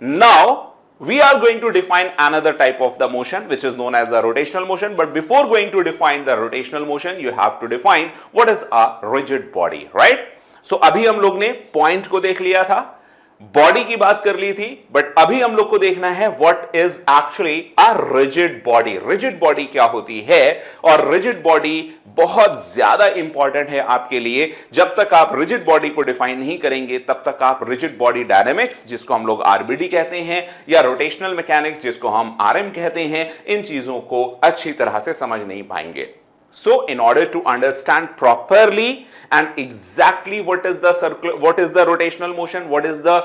Now we are going to define another type of the motion which is known as the rotational motion, but before going to define the rotational motion you have to define what is a rigid body, right? So अभी हम लोग ने point को देख लिया था, body की बात कर ली थी, बट अभी हम लोग को देखना है what is actually a rigid body. Rigid body क्या होती है, और रिजिड बॉडी बहुत ज्यादा इंपॉर्टेंट है आपके लिए। जब तक आप रिजिड बॉडी को डिफाइन नहीं करेंगे तब तक आप रिजिड बॉडी डायनेमिक्स, जिसको हम लोग आरबीडी कहते हैं, या रोटेशनल मैकेनिक्स, जिसको हम आरएम कहते हैं, इन चीजों को अच्छी तरह से समझ नहीं पाएंगे। So in order to understand properly and exactly what is the rotational motion, what is the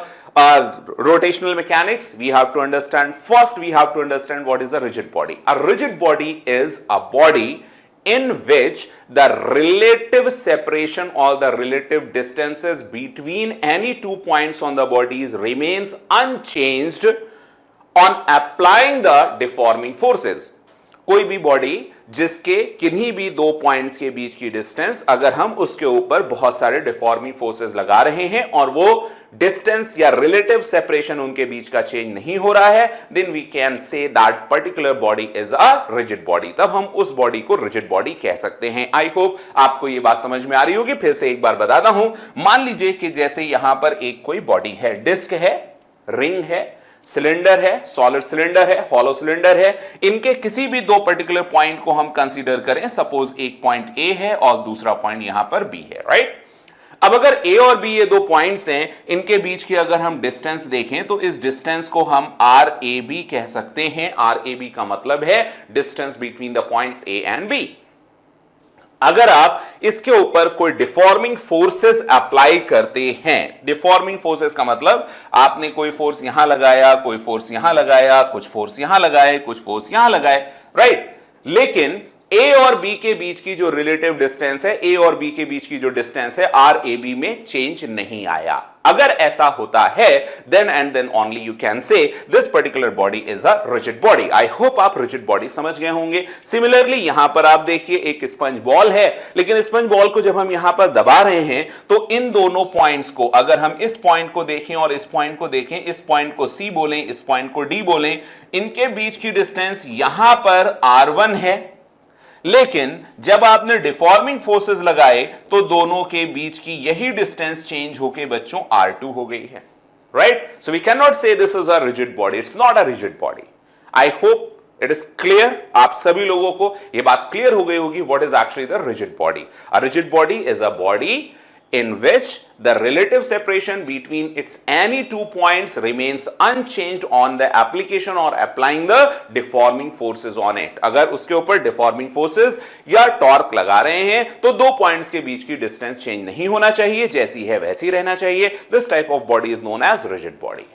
rotational mechanics, we have to understand, first we have to understand what is a rigid body. A rigid body is a body in which the relative separation or the relative distances between any 2 points on the bodies remains unchanged on applying the deforming forces. कोई भी body जिसके किन्हीं भी 2 points के बीच की distance, अगर हम उसके ऊपर बहुत सारे डिफॉर्मिंग फोर्सेस लगा रहे हैं और वो डिस्टेंस या रिलेटिव सेपरेशन उनके बीच का चेंज नहीं हो रहा है, then we can say that particular body is a rigid body. तब हम उस बॉडी को रिजिड बॉडी कह सकते हैं। आई होप आपको ये बात समझ में आ रही होगी। फिर से एक बार बताता हूं, मान लीजिए कि जैसे यहां पर एक कोई बॉडी है, डिस्क है, रिंग है, सिलेंडर है, सॉलिड सिलेंडर है, हॉलो सिलेंडर है, इनके किसी भी 2 पर्टिकुलर पॉइंट को हम कंसीडर करें। सपोज एक पॉइंट ए है और दूसरा पॉइंट यहां पर बी है, राइट? अब अगर ए और बी ये 2 पॉइंट्स हैं, इनके बीच की अगर हम डिस्टेंस देखें तो इस डिस्टेंस को हम आर ए बी कह सकते हैं। आर ए बी का मतलब है distance between the points A and B. अगर आप इसके ऊपर कोई डिफॉर्मिंग फोर्सेस अप्लाई करते हैं, डिफॉर्मिंग फोर्सेस का मतलब आपने कोई फोर्स यहां लगाया, कोई फोर्स यहां लगाया, कुछ फोर्स यहां लगाए, कुछ फोर्स यहां लगाए, राइट? लेकिन ए और बी के बीच की जो रिलेटिव डिस्टेंस है, ए और बी के बीच की जो डिस्टेंस है, आर ए बी में चेंज नहीं आया। अगर ऐसा होता है then and then only you can say this particular body is a rigid body. I hope आप rigid body समझ गए होंगे। सिमिलरली यहां पर आप देखिए एक स्पंज बॉल है, लेकिन स्पंज बॉल को जब हम यहां पर दबा रहे हैं तो इन दोनों पॉइंट्स को, अगर हम इस पॉइंट को देखें और इस पॉइंट को देखें, इस पॉइंट को सी बोलें, इस पॉइंट को डी बोलें, इनके बीच की डिस्टेंस यहां पर R1 है, लेकिन जब आपने डिफॉर्मिंग फोर्सेस लगाए तो दोनों के बीच की यही डिस्टेंस चेंज होके बच्चों R2 हो गई है, right? So we can not say this is a rigid body, it's not a rigid body. I hope it is clear, आप सभी लोगों को यह बात क्लियर हो गई होगी what is actually the rigid body. A rigid body is a body in which the relative separation between its any 2 points remains unchanged on the application or applying the deforming forces on it. अगर उसके ऊपर deforming forces या torque लगा रहे हैं तो 2 points के बीच की डिस्टेंस चेंज नहीं होना चाहिए, जैसी है वैसी रहना चाहिए। This type of body is known as rigid body.